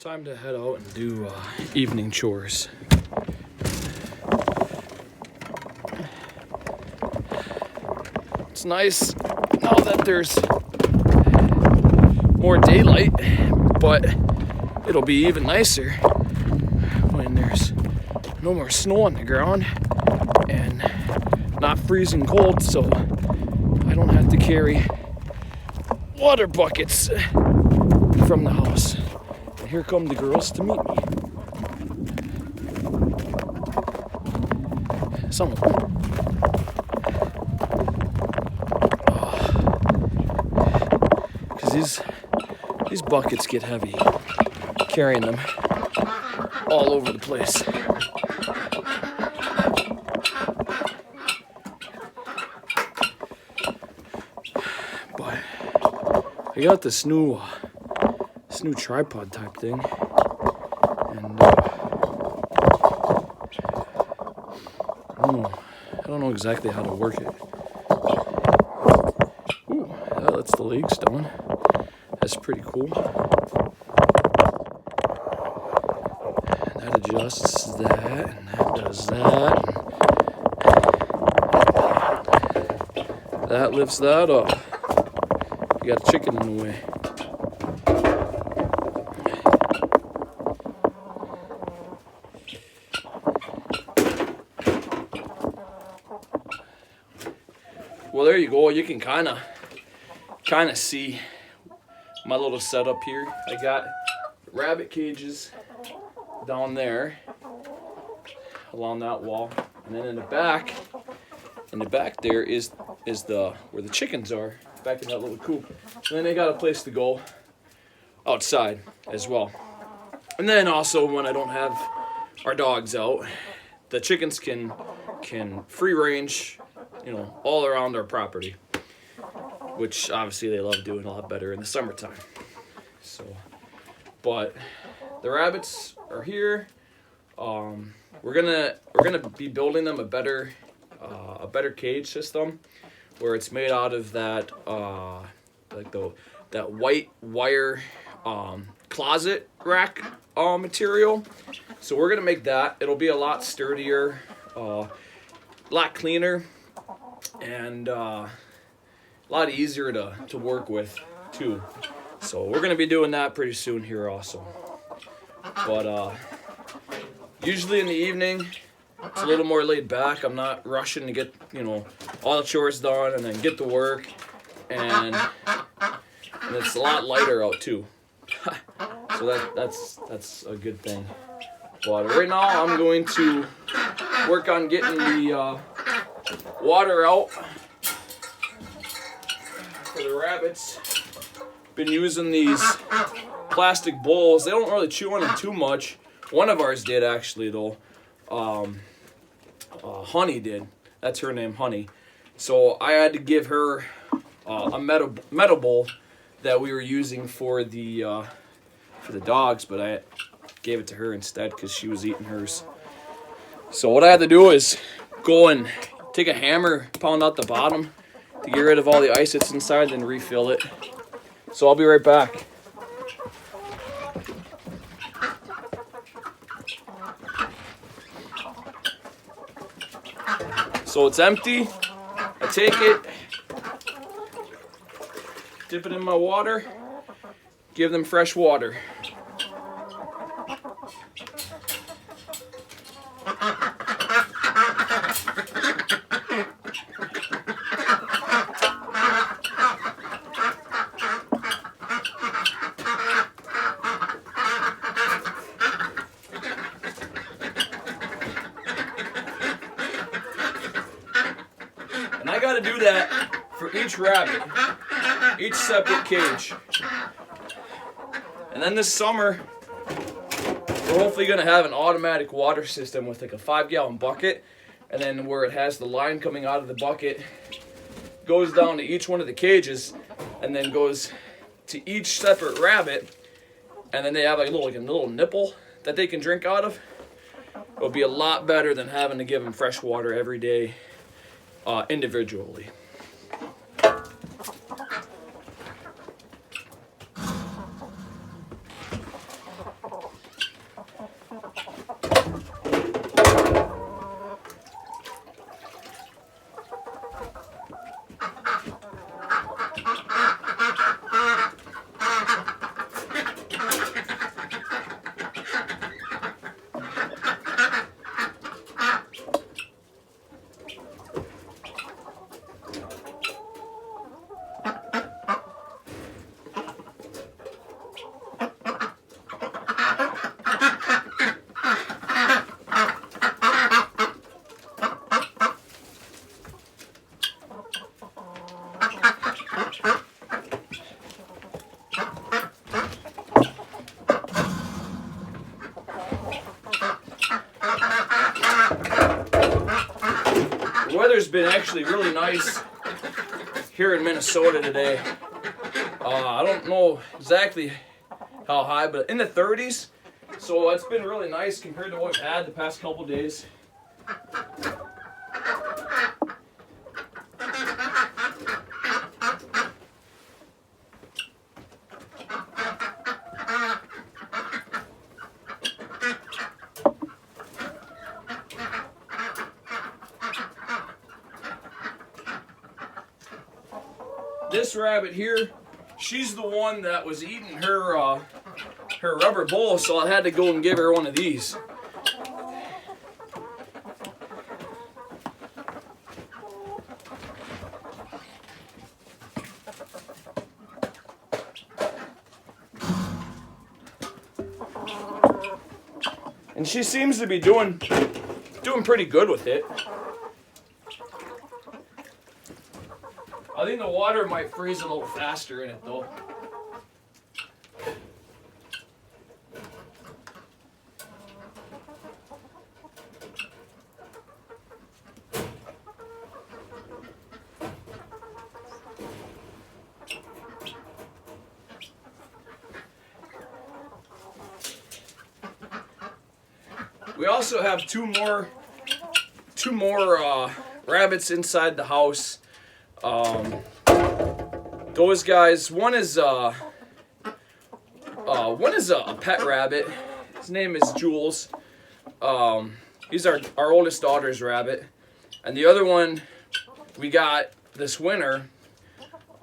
Time to head out and do evening chores. It's nice now that there's more daylight, but it'll be even nicer when there's no more snow on the ground and not freezing cold, so I don't have to carry water buckets from the house. And here come the girls to meet me. Some of them. Because these buckets get heavy, carrying them all over the place. But I got this new tripod type thing, and I don't know exactly how to work it. Ooh, that lets the legs down. That's pretty cool. And that adjusts that, and that does that. And that lifts that up. You got a chicken in the way. Well, there you go. You can kind of see my little setup here. I got rabbit cages down there along that wall, and then in the back there is the where the chickens are, back in that little coop. And then they got a place to go outside as well. And then also when I don't have our dogs out, the chickens can free range, all around our property, which obviously they love doing a lot better in the summertime. So, but the rabbits are here. We're gonna be building them a better cage system, where it's made out of that that white wire closet rack material. So we're gonna make that. It'll be a lot sturdier, a lot cleaner, and a lot easier to work with too. So we're gonna be doing that pretty soon here also. But usually in the evening it's a little more laid back. I'm not rushing to get all the chores done and then get to work, and it's a lot lighter out too. So that's a good thing. But right now I'm going to work on getting the water out for the rabbits. Been using these plastic bowls. They don't really chew on them too much. One of ours did actually though. Honey did. That's her name, Honey. So I had to give her a metal bowl that we were using for the dogs, but I gave it to her instead because she was eating hers. So what I had to do is go and take a hammer, pound out the bottom to get rid of all the ice that's inside, then refill it. So I'll be right back. So it's empty. I take it, dip it in my water, give them fresh water. And I gotta do that for each rabbit, each separate cage. And then this summer, we're hopefully gonna have an automatic water system with like a 5-gallon bucket, and then where it has the line coming out of the bucket, goes down to each one of the cages, and then goes to each separate rabbit, and then they have like a little nipple that they can drink out of. It'll be a lot better than having to give them fresh water every day individually. been actually really nice here in Minnesota today. I don't know exactly how high, but in the 30s. So it's been really nice compared to what we've had the past couple days. This rabbit here, she's the one that was eating her her rubber bowl, so I had to go and give her one of these. And she seems to be doing pretty good with it. I think the water might freeze a little faster in it though. We also have two more rabbits inside the house. Those guys, one is a pet rabbit. His name is Jules. He's our oldest daughter's rabbit, and the other one we got this winter.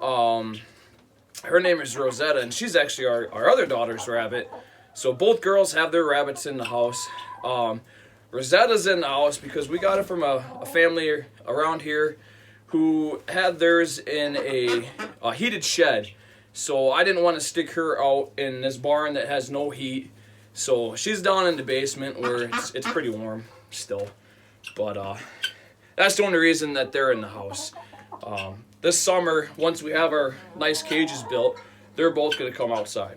Her name is Rosetta, and she's actually our other daughter's rabbit. So both girls have their rabbits in the house. Rosetta's in the house because we got it from a family around here who had theirs in a heated shed. So I didn't want to stick her out in this barn that has no heat. So she's down in the basement where it's pretty warm still. But that's the only reason that they're in the house. This summer, once we have our nice cages built, they're both going to come outside.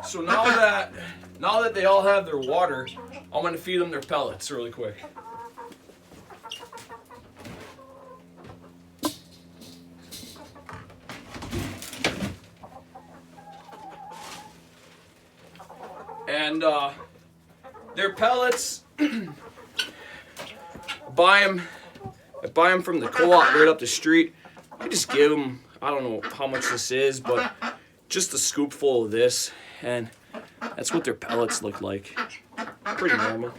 So now that they all have their water, I'm going to feed them their pellets really quick. And their pellets, I buy them from the co-op right up the street. I just give them, I don't know how much this is, but just a scoop full of this, and that's what their pellets look like. Pretty normal.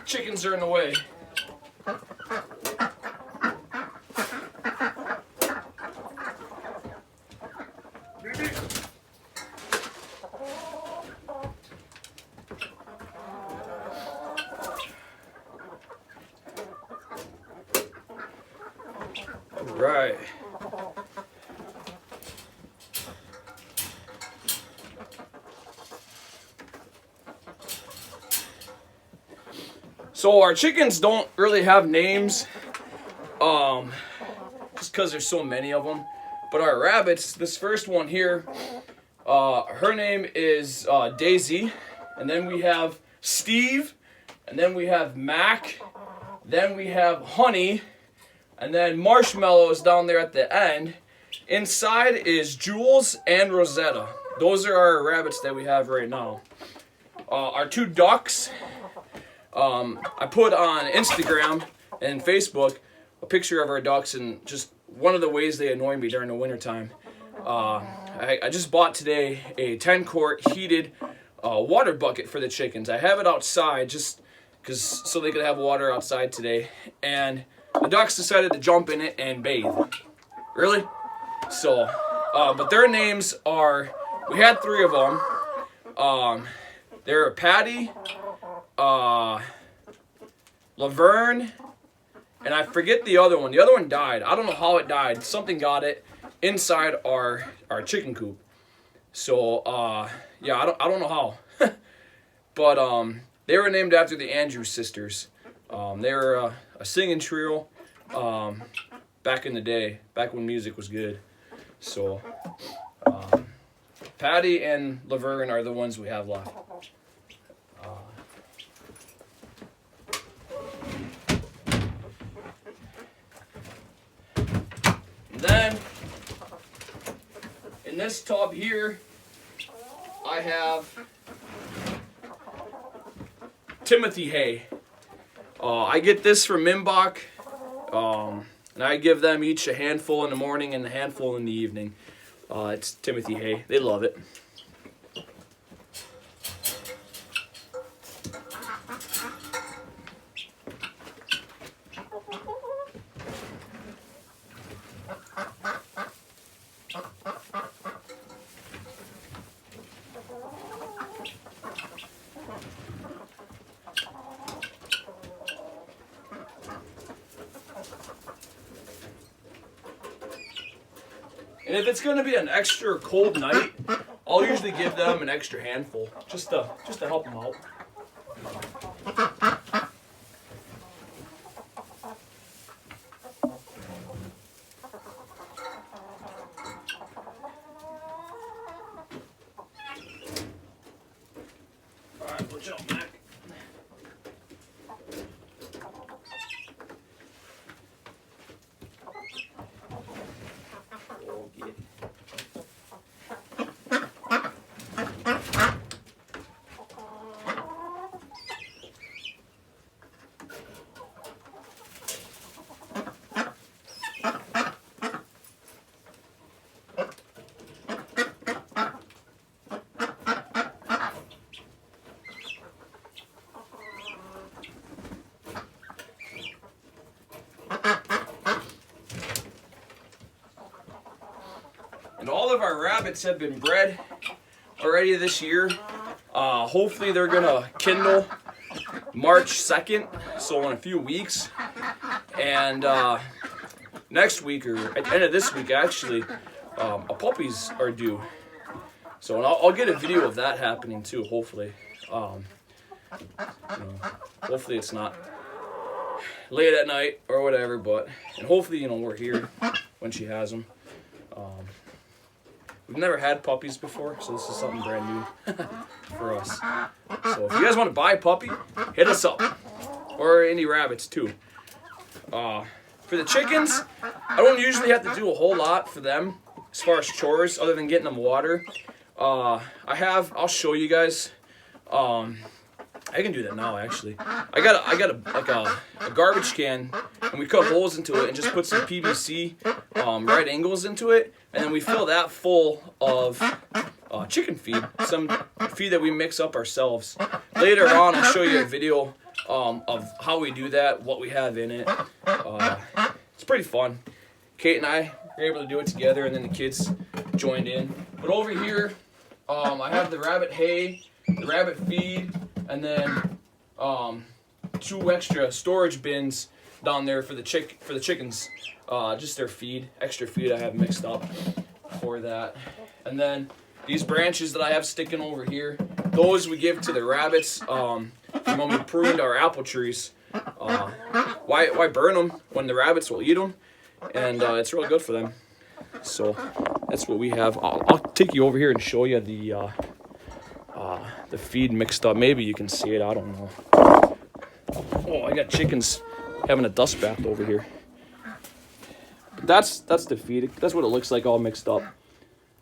Chickens are in the way. All right. So our chickens don't really have names, just because there's so many of them. But our rabbits, this first one here, her name is Daisy, and then we have Steve, and then we have Mac, then we have Honey, and then Marshmallow is down there at the end. Inside is Jules and Rosetta. Those are our rabbits that we have right now. Our two ducks, I put on Instagram and Facebook a picture of our ducks, and just one of the ways they annoy me during the wintertime. I just bought today a 10-quart heated water bucket for the chickens. I have it outside just so they could have water outside today, and the ducks decided to jump in it and bathe. Really? So, but their names are, we had 3 of them. They're Patty, Laverne, and I forget the other one. The other one died. I don't know how it died. Something got it inside our chicken coop. So, yeah, I don't know how. But they were named after the Andrews sisters. They were a singing trio back in the day, back when music was good. So, Patty and Laverne are the ones we have left. Then, in this tub here, I have Timothy hay. I get this from Mimbach, and I give them each a handful in the morning and a handful in the evening. It's Timothy hay. They love it. And if it's going to be an extra cold night, I'll usually give them an extra handful just to help them out. All right, watch out, Mac. And all of our rabbits have been bred already this year. Hopefully they're gonna kindle March 2nd, so in a few weeks. And next week, or at the end of this week actually, puppies are due. So I'll get a video of that happening too, hopefully. Hopefully it's not late at night or whatever, and hopefully, we're here when she has them. We've never had puppies before, so this is something brand new for us. So if you guys want to buy a puppy, hit us up. Or any rabbits too. For the chickens, I don't usually have to do a whole lot for them as far as chores, other than getting them water. I'll show you guys. I can do that now, actually. I got a garbage can, and we cut holes into it and just put some PVC right angles into it, and then we fill that full of chicken feed, some feed that we mix up ourselves. Later on, I'll show you a video of how we do that, what we have in it. It's pretty fun. Kate and I were able to do it together, and then the kids joined in. But over here, I have the rabbit hay, the rabbit feed, and then 2 extra storage bins down there for the chickens. Just their feed, extra feed I have mixed up for that. And then these branches that I have sticking over here, those we give to the rabbits from when we pruned our apple trees. Why burn them when the rabbits will eat them? And it's really good for them. So that's what we have. I'll take you over here and show you the feed mixed up. Maybe you can see it. I don't know. Oh, I got chickens having a dust bath over here. That's the feed. That's what it looks like, all mixed up.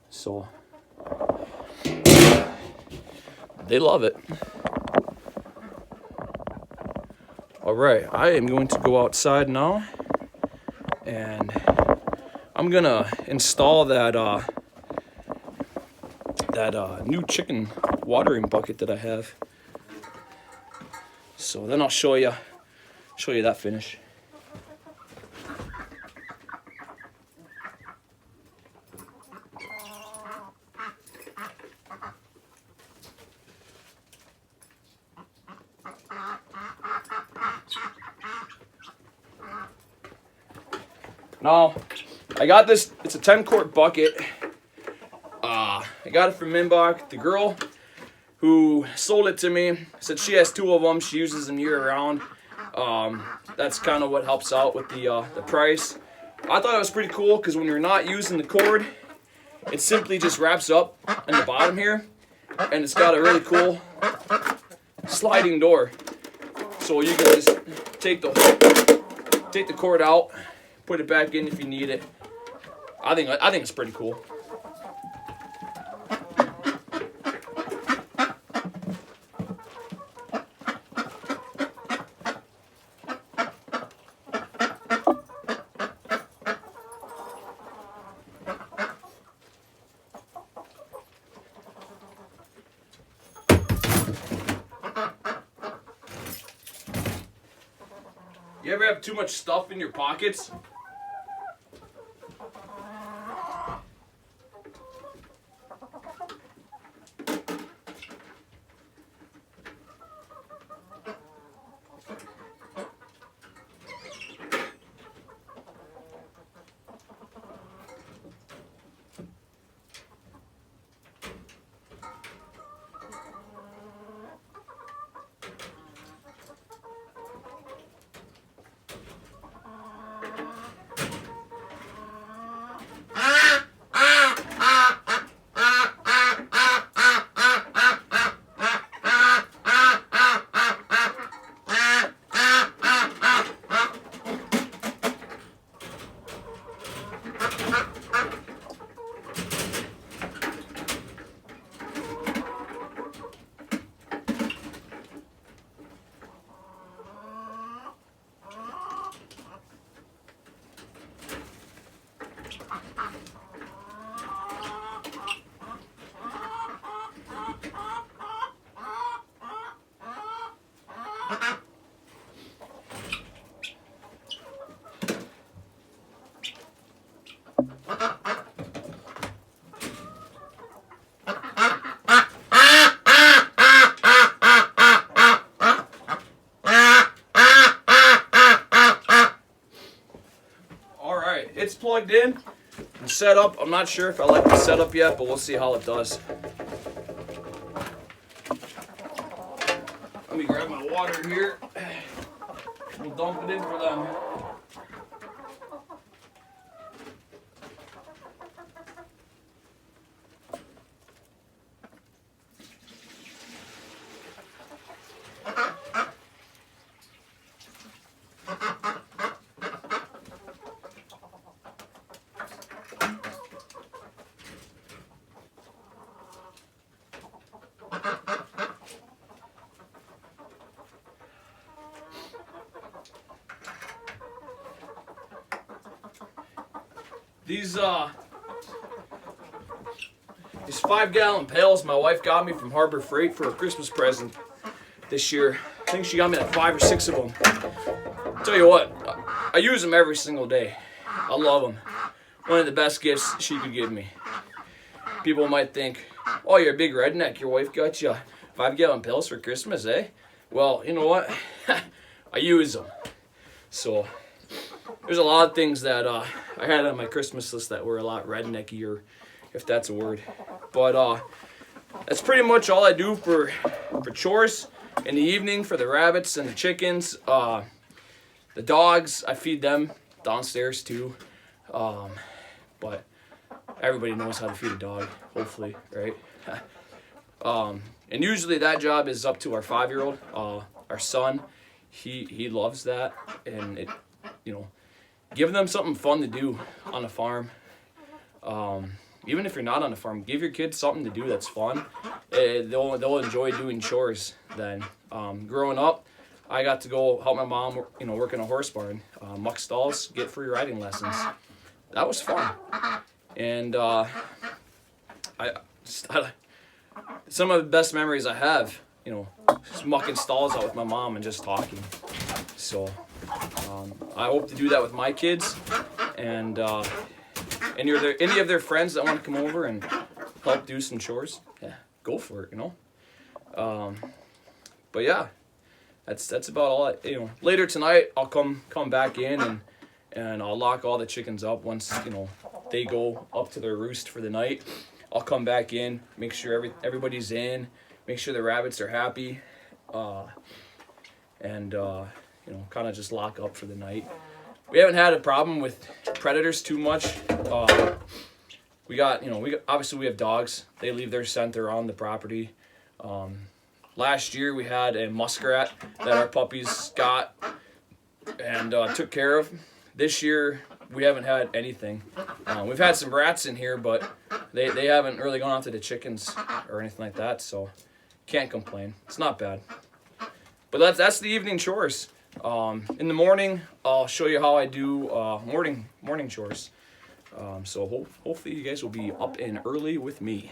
So they love it. All All right, I am going to go outside now, and I'm gonna install that new chicken watering bucket that I have. So then I'll show you that finish. Now, I got this, it's a 10-quart bucket. I got it from Minbach. The girl who sold it to me said she has 2 of them. She uses them year round. That's kind of what helps out with the price. I thought it was pretty cool because when you're not using the cord, it simply just wraps up in the bottom here. And it's got a really cool sliding door. So you can just take the cord out, put it back in if you need it. I think it's pretty cool. You ever have too much stuff in your pockets? It's plugged in and set up. I'm not sure if I like the setup yet, but we'll see how it does. Let me grab my water here. We'll dump it in for them. These 5-gallon pails my wife got me from Harbor Freight for a Christmas present this year. I think she got me like 5 or 6 of them. Tell you what, I use them every single day. I love them. One of the best gifts she could give me. People might think, oh, you're a big redneck. Your wife got you 5-gallon pails for Christmas, eh? Well, you know what? I use them. So there's a lot of things that I had on my Christmas list that were a lot rednecky, if that's a word. But that's pretty much all I do for chores in the evening for the rabbits and the chickens. The dogs, I feed them downstairs too. But everybody knows how to feed a dog, hopefully, right? And usually that job is up to our 5-year-old. Our son, he loves that, and it, giving them something fun to do on a farm. Even if you're not on a farm, give your kids something to do that's fun. They'll enjoy doing chores then. Growing up, I got to go help my mom, work in a horse barn, muck stalls, get free riding lessons. That was fun. And I some of the best memories I have, just mucking stalls out with my mom and just talking. So I hope to do that with my kids. And any of their friends that want to come over and help do some chores, yeah, go for it, But yeah, that's about all. Later tonight I'll come back in and I'll lock all the chickens up once they go up to their roost for the night. I'll come back in, make sure everybody's in, make sure the rabbits are happy, and kind of just lock up for the night. We haven't had a problem with predators too much. We obviously we have dogs. They leave their scent around the property. Last year we had a muskrat that our puppies got and took care of. This year we haven't had anything. We've had some rats in here, but they haven't really gone after the chickens or anything like that, so can't complain. It's not bad. But that's the evening chores. In the morning, I'll show you how I do morning chores. So hopefully you guys will be up and early with me.